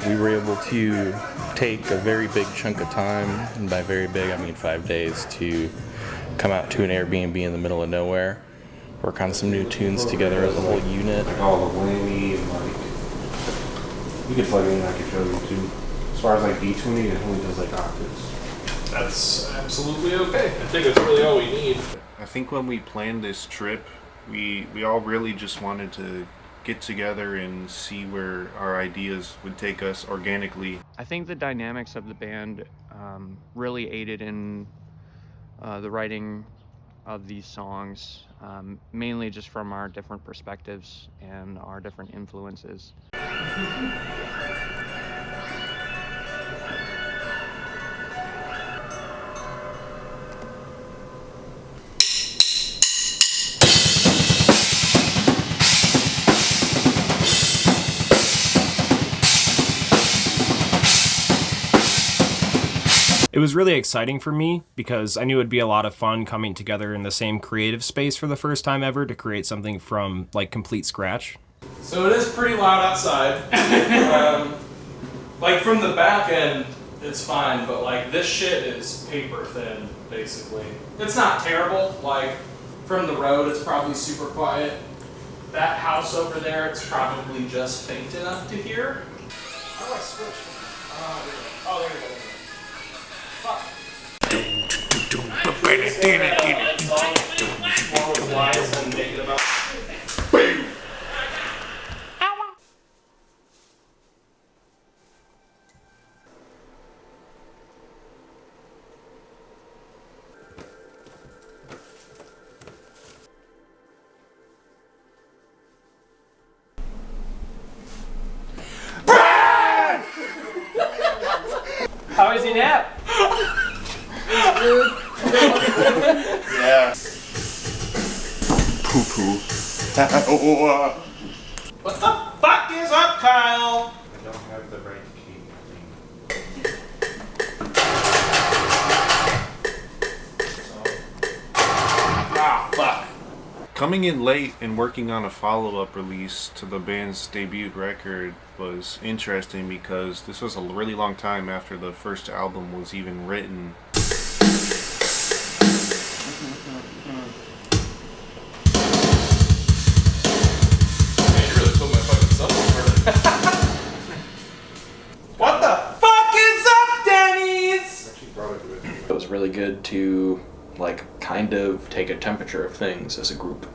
we were able to take a very big chunk of time, and by very big I mean 5 days, to come out to an Airbnb in the middle of nowhere, work on some new tunes together as a whole unit. Like all the whammy and like, you could plug in, I could show you too. As far as like detuning, it only does like octaves. That's absolutely okay. I think that's really all we need. I think when we planned this trip, we all really just wanted to get together and see where our ideas would take us organically. I think the dynamics of the band really aided in the writing of these songs, mainly just from our different perspectives and our different influences. It was really exciting for me because I knew it'd be a lot of fun coming together in the same creative space for the first time ever to create something from like complete scratch. So it is pretty loud outside. Like from the back end, it's fine, but like this shit is paper thin, basically. It's not terrible. Like from the road, it's probably super quiet. That house over there, it's probably just faint enough to hear. How do I switch? Oh, there we go. How is he nap? Yeah. Poo-poo. What the fuck is up, Kyle? I don't have the right key. Ah, fuck. Coming in late and working on a follow-up release to the band's debut record was interesting because this was a really long time after the first album was even written. What the fuck is up, Denny's? It was really good to like kind of take a temperature of things as a group.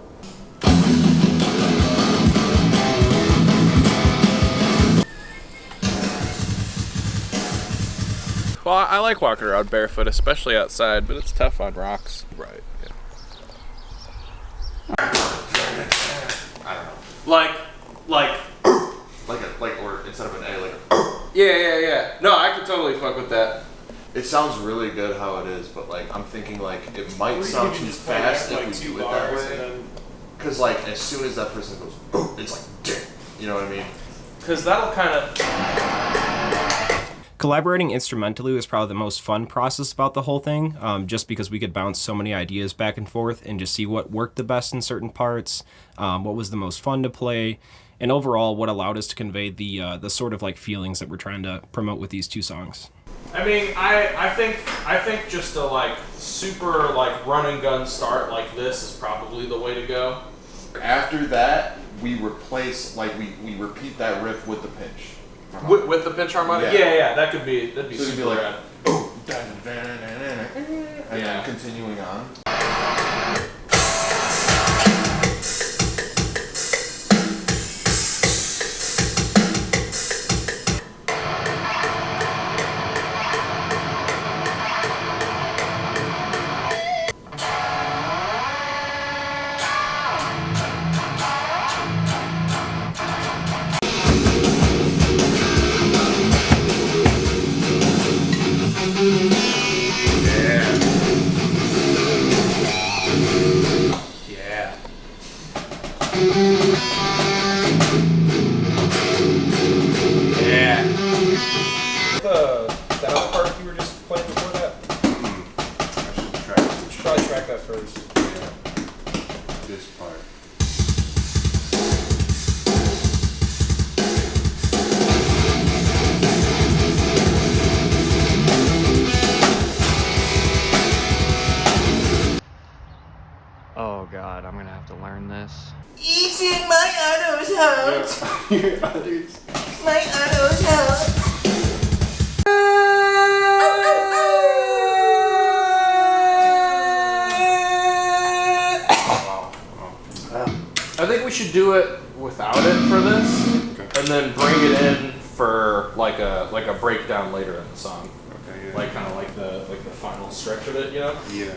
Well, I like walking around barefoot, especially outside, but it's tough on rocks. Right. Yeah. I don't know. Or instead of an A, like Yeah. No, I could totally fuck with that. it sounds really good how it is, but like I'm thinking like it might sound too fast if we do it that way. Because like as soon as that person goes, boom, it's like, damn, you know what I mean? Because that'll kind of. Collaborating instrumentally was probably the most fun process about the whole thing, just because we could bounce so many ideas back and forth and just see what worked the best in certain parts, what was the most fun to play, and overall what allowed us to convey the sort of like feelings that we're trying to promote with these two songs. I mean, I think just a like super like run and gun start like this is probably the way to go. After that, we replace we repeat that riff with the pinch. With the pinch harmonic? Yeah, that'd be So it'd super be like, rad. boom, and then continuing on. That other part you were just playing before that? I should probably track that first. Yeah. This part. this. It's in my Otto's house. My Otto's house. I think we should do it without it for this, and then bring it in for like a breakdown later in the song. Okay, yeah. Like kind of like the final stretch of it, you know? Yeah.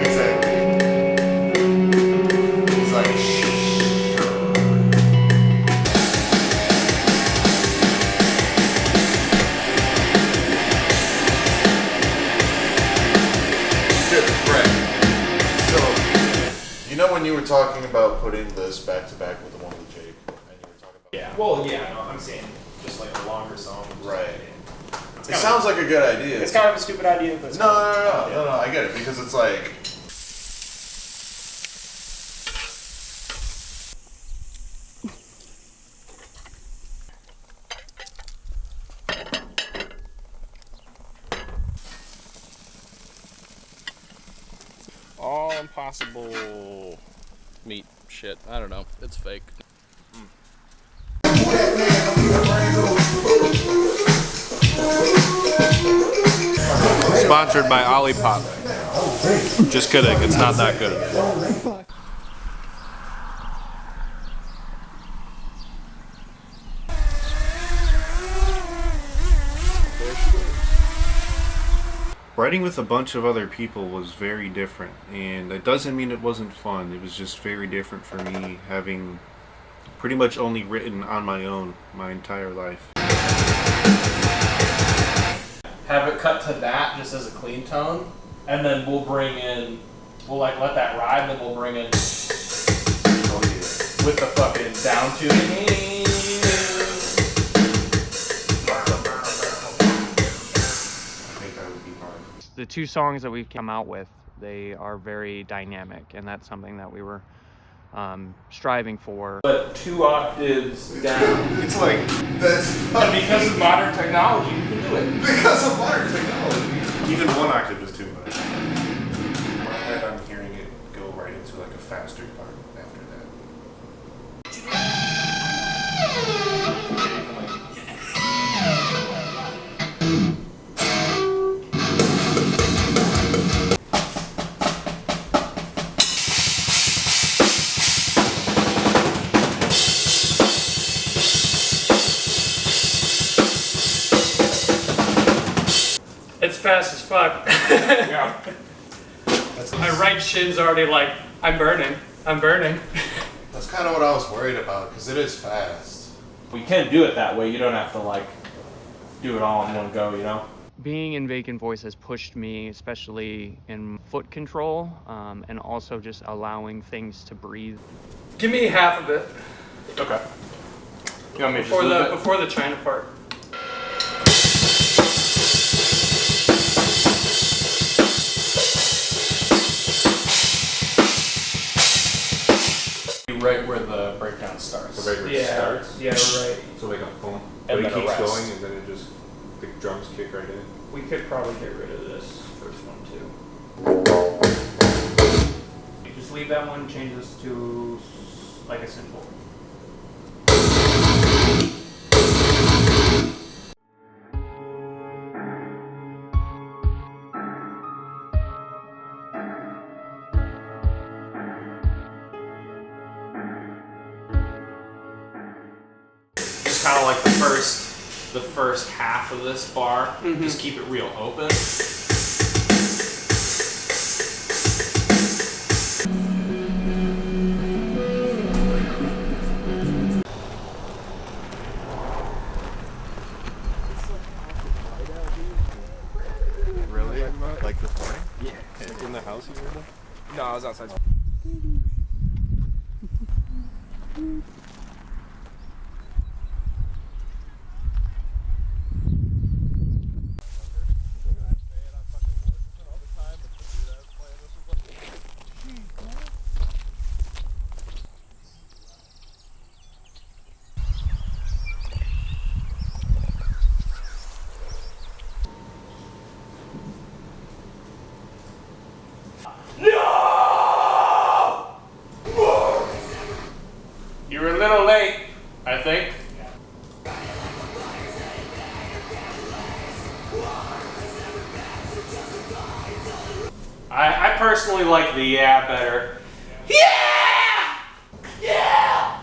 Exactly. It's like, right. So, you know when you were talking about putting this back to back with the one with Jake, and you were talking about Yeah. Well, yeah. No, I'm saying just like a longer song. right. It sounds like a good idea. It's kind of a stupid idea, but it's No, I get it because it's like. All impossible meat shit. I don't know. It's fake. Sponsored by Olipop. Just kidding, it's not that good. Writing with a bunch of other people was very different, and it doesn't mean it wasn't fun. It was just very different for me, having pretty much only written on my own my entire life. Have it cut to that just as a clean tone, and then we'll like let that ride, and then we'll bring in with the fucking down tuning. The two songs that we've come out with, they are very dynamic, and that's something that we were striving for. But 2 octaves down. It's like, that's. And because of modern technology, you can do it. Because of modern technology. Even 1 octave is too much. In my head, I'm hearing it go right into like a faster part after that. It's fast as fuck. Yeah. My right shin's already like, I'm burning. That's kind of what I was worried about because it is fast. We can do it that way. You don't have to like do it all in one go, you know? Being in Vacant Voice has pushed me, especially in foot control, and also just allowing things to breathe. Give me half of it. Okay. You want me to just Before the China part. right where the breakdown starts. So right where it starts? Yeah, right. So like a boom. And But it then a keeps rest. going and then it just, the drums kick right in. We could probably get rid of this first one too. Just leave that one, change this to like a symbol. Just kind of like the first half of this bar. Just keep it real open. Really? Like this morning? Yeah. In the house you were in? No, I was outside. a little late, I think. I personally like the yeah better. Yeah! Yeah!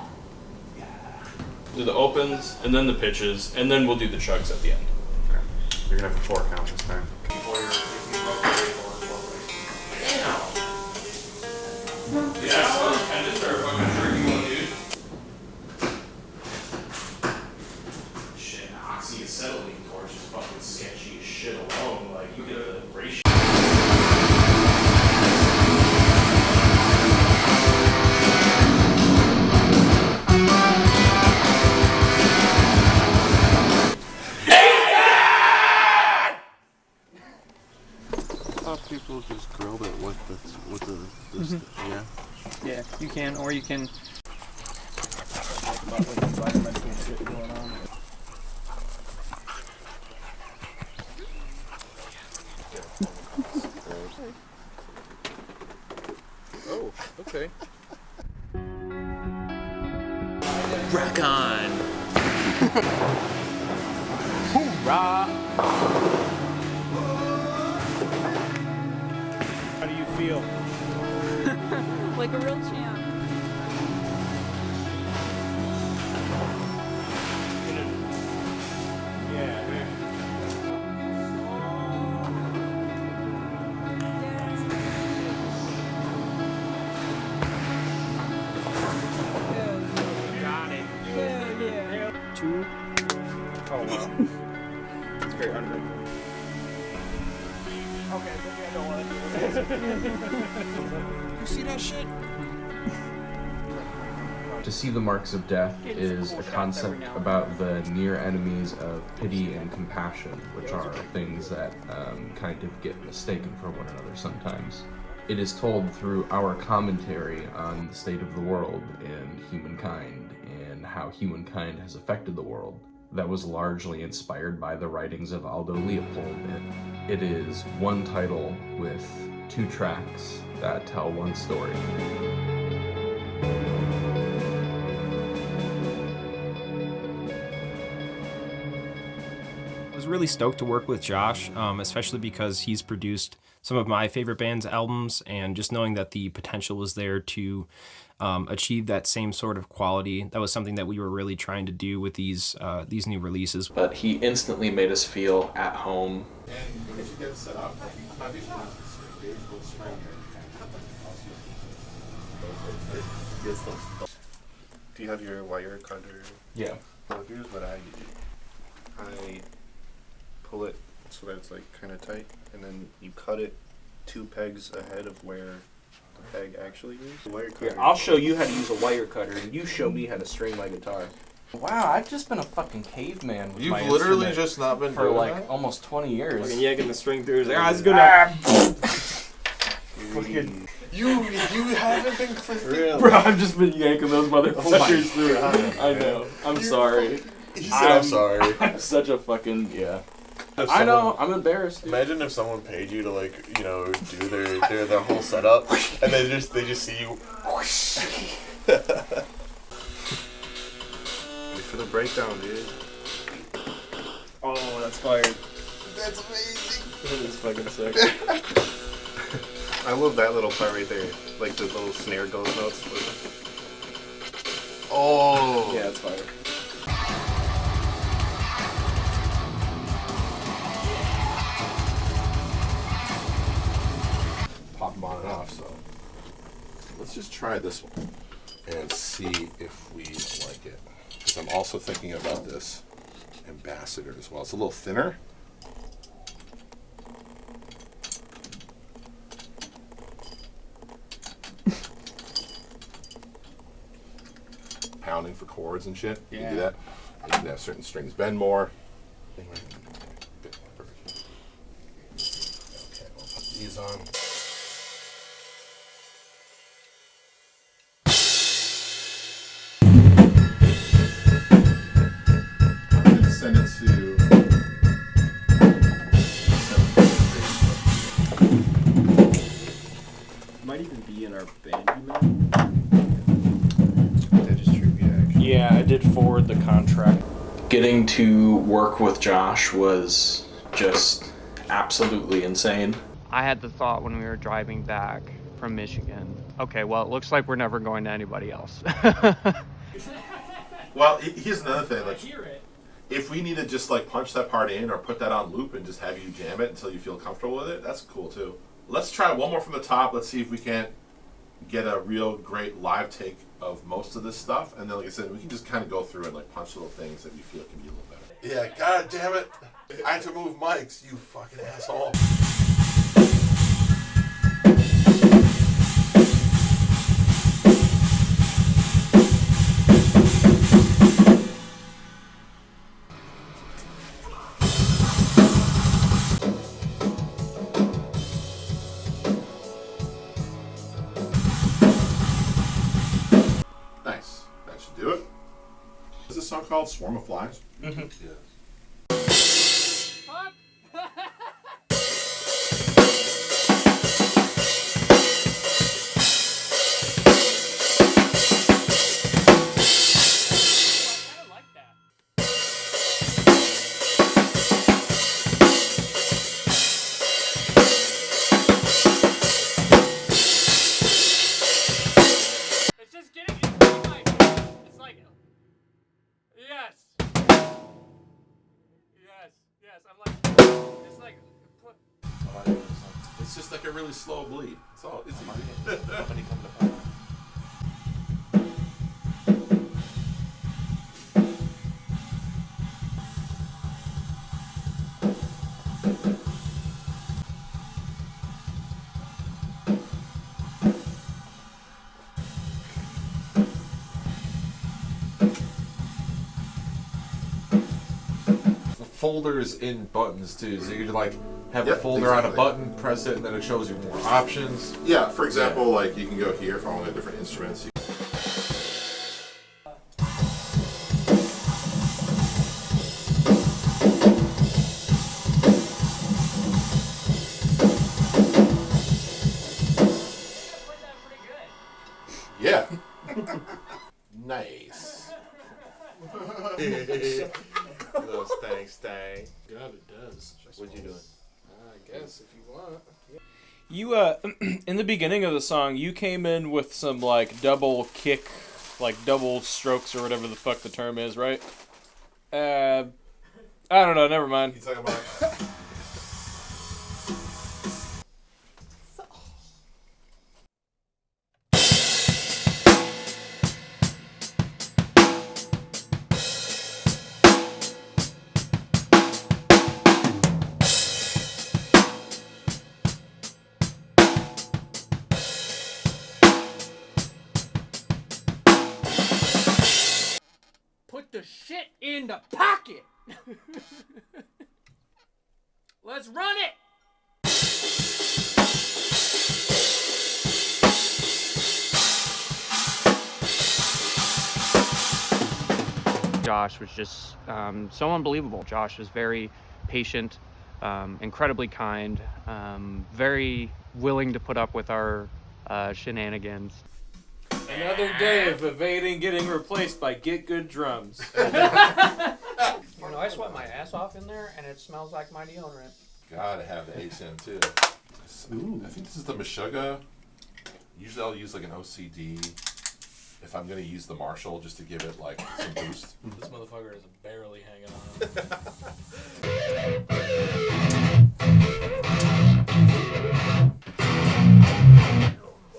Do the opens, and then the pitches, and then we'll do the chugs at the end. Okay. You're gonna have a 4 count this time. Yeah, so independent or fucking sure you want, dude. Shit, oxyacetylene torch is fucking sketchy as shit alone. Like, you get a ratio. People just grilled it with the yeah. Yeah, you can, or you can. Oh, okay. Rock on. Hoorah! How do you feel? Like a real champ. Got it. Hell yeah. 2. Oh wow. It's very ungrateful. Okay, maybe I don't want to do it. You see that shit? To see the marks of death is a concept about the near enemies of pity and compassion, which are things that kind of get mistaken for one another sometimes. It is told through our commentary on the state of the world and humankind and how humankind has affected the world. That was largely inspired by the writings of Aldo Leopold. It is one title with 2 tracks that tell one story. I was really stoked to work with Josh, especially because he's produced some of my favorite band's albums, and just knowing that the potential was there to achieve that same sort of quality. That was something that we were really trying to do with these new releases. But he instantly made us feel at home. Do you have your wire cutter? Yeah. Well, here's what I do. I pull it so that it's like kind of tight, and then you cut it 2 pegs ahead of where the peg actually is. The wire cutter. Here, I'll show you how to use a wire cutter, and you show me how to string my guitar. Wow, I've just been a fucking caveman with my You've literally instrument just not been for doing like that? almost 20 years. Fucking yanking the string through his eyes. Good now. Fucking, You haven't been clipping. Really? bro, I've just been yanking those motherfuckers through. God, I know. I'm sorry. He said I'm sorry. I'm such a fucking yeah. If I know. someone- I'm embarrassed. Dude. Imagine if someone paid you to like, you know, do their whole setup, and they just see you. Wait for the breakdown, dude. Oh, that's fired. That's amazing. That is fucking sick. I love that little part right there. Like the little snare goes notes. Oh. Yeah, it's fired. Pop them on and off. So let's just try this one and see if we like it. Because I'm also thinking about this Ambassador as well. It's a little thinner. Pounding for chords and shit. You can do that. You can have certain strings bend more. Okay, we'll put these on. I'm gonna send it to. Might even be in our band email. That is true, yeah, Yeah, I did forward the contract. Getting to work with Josh was just absolutely insane. I had the thought when we were driving back from Michigan, okay, well, it looks like we're never going to anybody else. Well, here's another thing. Like, if we need to just like punch that part in or put that on loop and just have you jam it until you feel comfortable with it, that's cool too. Let's try one more from the top. Let's see if we can't get a real great live take of most of this stuff, and then, like I said, we can just kind of go through and like punch little things that we feel can be a little better. Yeah, god damn it. I had to move mics, you fucking asshole. Nice. That should do it. Is this song called Swarm of Flies? Mm-hmm. Yeah. It's just like a really slow bleed. It's all. It's easy. Folders in buttons too, so you could like have Yep, a folder on a exactly. button, press it, and then it shows you more options. Yeah, for example, like you can go here for all the different instruments. Yeah. Nice. Little stang. God, it does. What you doing? I guess if you want. You, in the beginning of the song, you came in with some, like, double kick, like, double strokes or whatever the fuck the term is, right? I don't know, never mind. You talking about? Put the shit in the pocket. Let's run it. Josh was just so unbelievable. Josh was very patient, incredibly kind, very willing to put up with our shenanigans. Another day of evading getting replaced by Get Good Drums. You know, I sweat my ass off in there, and it smells like my deodorant. Gotta have the ace in too. Ooh. I think this is the Meshuggah. Usually I'll use like an OCD if I'm gonna use the Marshall just to give it like some boost. This motherfucker is barely hanging on.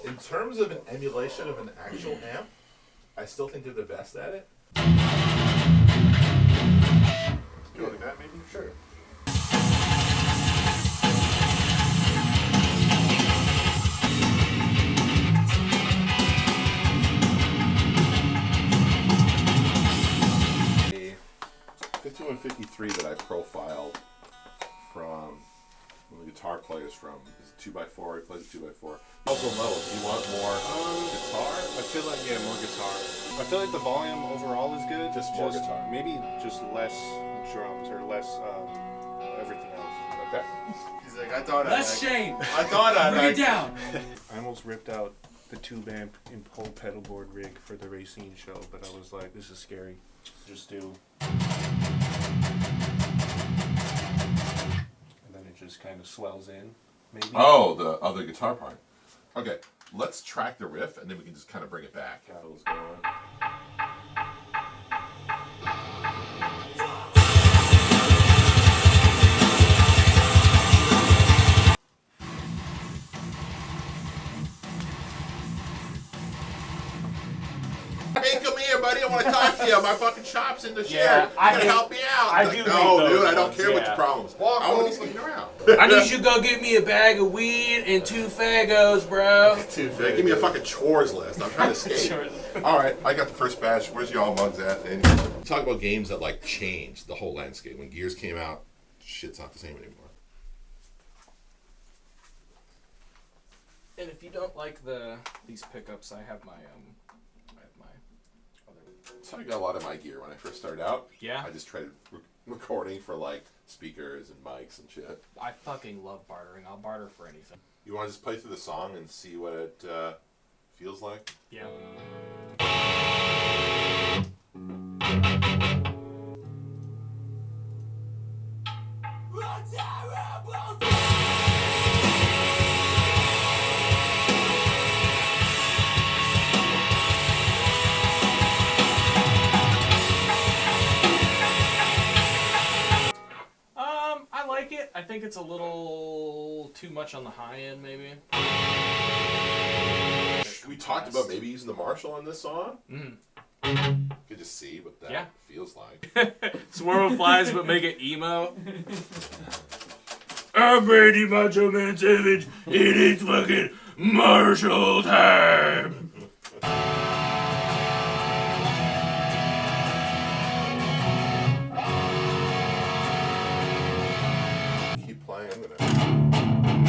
In terms of an emulation of an actual amp, I still think they're the best at it. Go like that, maybe? Sure. A 5153 that I profiled from one of the guitar players from is a 2x4. He plays a 2x4. Also, no, if you want more guitar, I feel like, yeah, more guitar. I feel like the volume overall is good. Just more guitar. Maybe just less drums or less everything else. Okay. He's like, I thought Less Shane. I thought Bring it down. I almost ripped out the tube amp and whole pedal board rig for the Racine show, but I was like, this is scary. Just do. And then it just kind of swells in, maybe. Oh, the other guitar part. Okay, let's track the riff and then we can just kind of bring it back. Cattle's going. Hey, come here, buddy. I want to talk to you. My fucking shop's in the shed. Yeah, You gotta help me out. I Like, do no, hate dude, those I don't ones, care what yeah. your problems. Walk I want to sneaking around. I need you to go get me a bag of weed and 2 fagos, bro. Give me a fucking chores list. I'm trying to escape. All right, I got the first batch. Where's y'all mugs at? And talk about games that like changed the whole landscape. When Gears came out, shit's not the same anymore. And if you don't like these pickups, I have my other. So I got a lot of my gear when I first started out. Yeah. I just tried recording for like speakers and mics and shit. I fucking love bartering. I'll barter for anything. You want to just play through the song and see what it feels like? Yeah. I like it. I think it's a little too much on the high end, maybe. We talked about maybe using the Marshall on this song. Mm. Could just see what that feels like. Swarm of Flies, but make it emo. I'm Brady Macho Man Savage. It is fucking Marshall time. Keep playing. I'm gonna.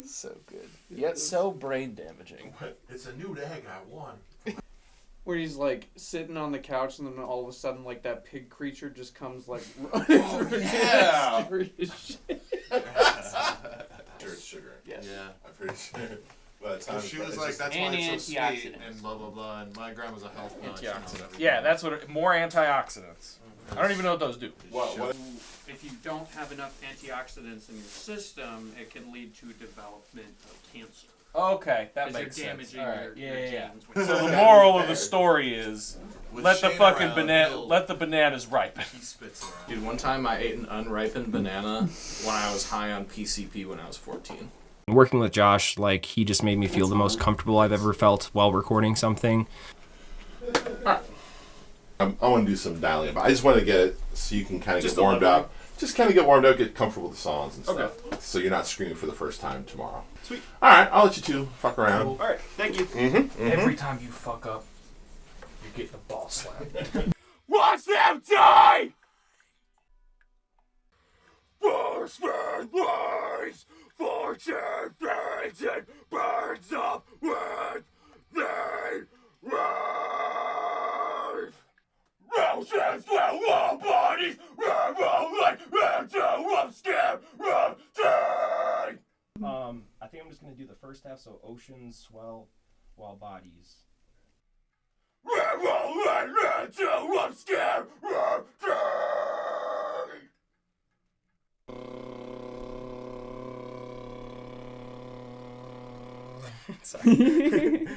So good. Yet so brain damaging. It's a new egg. I won. Where he's like sitting on the couch and then all of a sudden like that pig creature just comes like running through yeah. scary as shit. Sure, it's sugar. Yes. Yeah. I'm pretty sure. By the time She was it's like, just- that's why it's so sweet and blah blah blah. And my grandma's a health nut. Antioxidants. Yeah, that's what. More antioxidants. I don't even know what those do. What? If you don't have enough antioxidants in your system, it can lead to development of cancer. Okay, that 'Cause makes you're sense. damaging All right. your Yeah. genes with- So the moral of the story is, With let the Shane fucking around, banana, he'll- let the bananas ripen. He spits around. Dude, one time I ate an unripened banana when I was high on PCP when I was 14. Working with Josh, like, he just made me feel the most comfortable I've ever felt while recording something. I want to do some dialing, but I just want to get it so you can kind of Just get warmed delivery? up. Just kind of get warmed up, get comfortable with the songs and Okay. stuff. So you're not screaming for the first time tomorrow. Sweet. All right, I'll let you two fuck around. All right, thank you. Every time you fuck up, you're getting a ball slap. Watch them die! Force-fed lies, fortune fades and burns up when they rise. Roses will all bodies rolling into obscurity. I think I'm just gonna do the first half, so oceans, swell, while bodies. I'm scared. Sorry.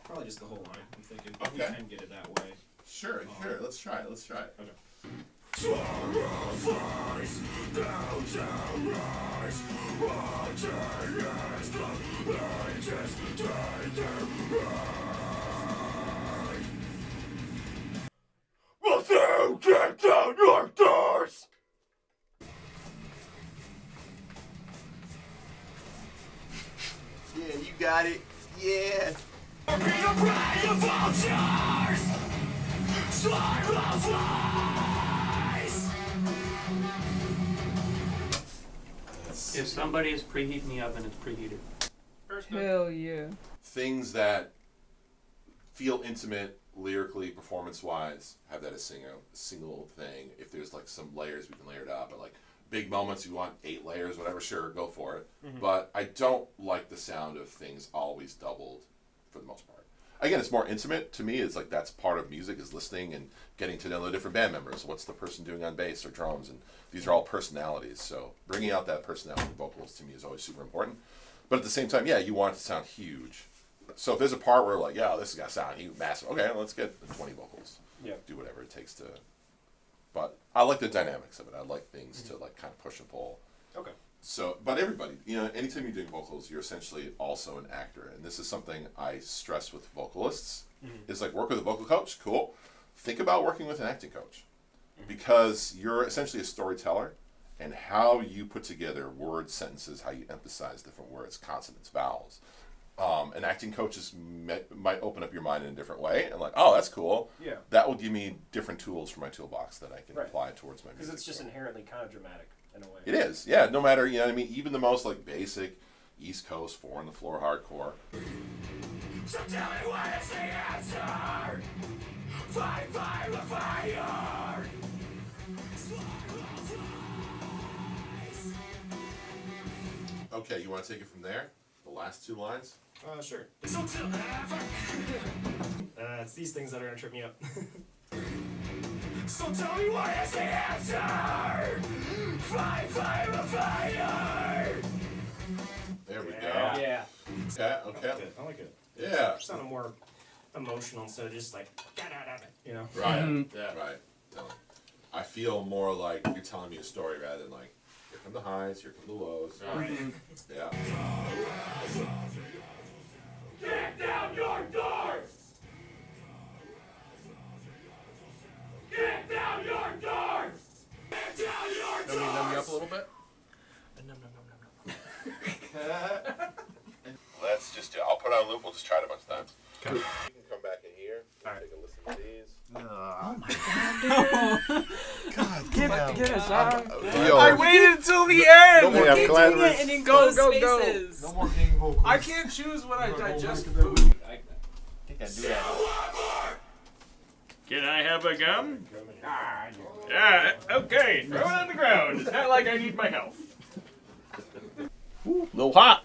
Probably just the whole line. I'm thinking we Okay. can get it that way. Sure. Let's try it. Okay. Will you kick down your doors? Yeah, you got it. Yeah. If somebody is preheating the oven, it's preheated. Hell yeah. Things that feel intimate lyrically, performance-wise, have that as a single thing. If there's like some layers, we can layer it up. But like big moments, you want 8 layers, whatever. Sure, go for it. Mhm. But I don't like the sound of things always doubled, for the most part. Again, it's more intimate to me. It's like that's part of music is listening and getting to know the different band members. What's the person doing on bass or drums? And these are all personalities. So bringing out that personality in vocals to me is always super important. But at the same time, yeah, you want it to sound huge. So if there's a part where like, yeah, this is gonna sound huge, massive. Okay, let's get the 20 vocals. Yeah. Do whatever it takes to. But I like the dynamics of it. I like things to like kind of push and pull. Okay. So, but everybody, anytime you're doing vocals, you're essentially also an actor, and this is something I stress with vocalists. Is like work with a vocal coach, cool. Think about working with an acting coach, because you're essentially a storyteller, and how you put together words, sentences, how you emphasize different words, consonants, vowels. An acting coach might open up your mind in a different way, and like, oh, that's cool. Yeah. That will give me different tools for my toolbox that I can Right. apply towards my music. Because it's just inherently kind of dramatic in a way. It is, yeah. No matter, you know what I mean. Even the most like basic East Coast 4 on the floor hardcore. So tell me what is the answer? Fight, fire, fire. Okay, you want to take it from there? The last 2 lines. Sure. So tell me. It's these things that are gonna trip me up. So tell me what is the answer? Fight, fire, fire. There we go. Yeah. Okay. I like it. Yeah. Sounded more emotional instead of just like, you know. Right. Yeah. Right. Totally. I feel more like you're telling me a story rather than like, here come the highs, here come the lows. Right. Yeah. Kick down your doors. Kick down your doors. Kick down your doors. Numb me up a little bit. Let's just do. I'll put it on loop. We'll just try it a bunch of times. Okay. You can come back in here. And take a listen to these. Oh my god, dude. God, get us out. Yo. I waited until the end. No more, I'm glad Doing we're- it and in Go, closed go, go. spaces. No more king vocals. I can't choose when I digest food. I think I do that. Can I have a gum? Yeah, okay. Throw it on the ground. It's not like I need my help. Ooh, little hot.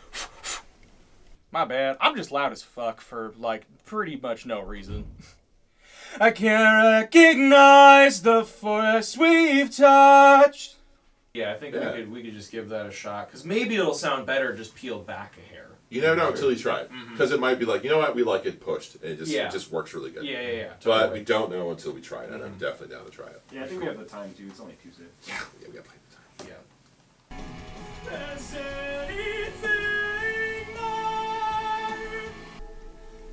My bad. I'm just loud as fuck for, like, pretty much no reason. I can't recognize the force we've touched. Yeah, I think we could just give that a shot, because maybe it'll sound better just peeled back a hair. You never know until you try it, because it might be like, you know what, we like it pushed, and it just works really good. Yeah. But Totally. we don't know until we try it, and I'm definitely down to try it. Yeah, I think we have the time too. It's only Tuesday. Yeah, we got plenty of time. Yeah. Is anything more?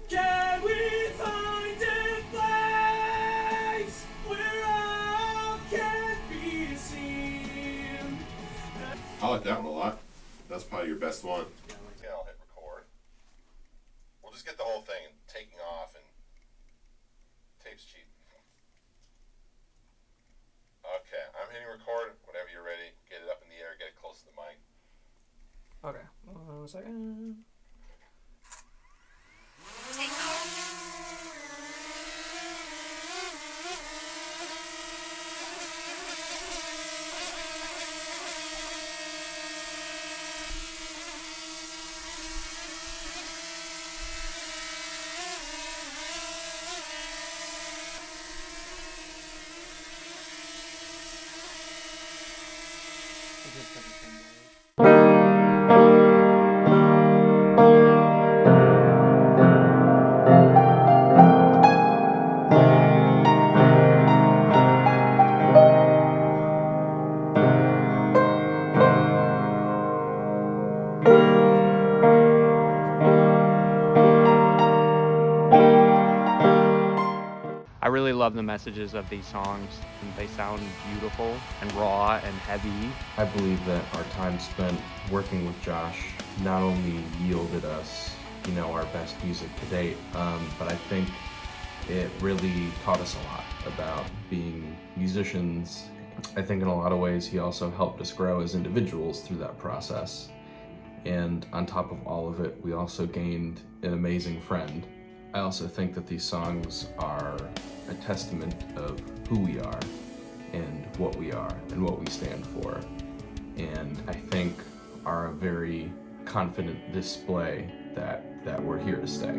Can we find a place where all can be seen? I like that one a lot. That's probably your best one. Yeah, I'll hit record. We'll just get the whole thing taking off, and tape's cheap. Okay, I'm hitting record. Whenever you're ready, get it up in the air, get it close to the mic. Okay, 1 second. I really love the messages of these songs. They sound beautiful and raw and heavy. I believe that our time spent working with Josh not only yielded us, our best music to date, but I think it really taught us a lot about being musicians. I think in a lot of ways he also helped us grow as individuals through that process. And on top of all of it, we also gained an amazing friend. I also think that these songs are a testament of who we are and what we stand for. And I think are a very confident display that we're here to stay.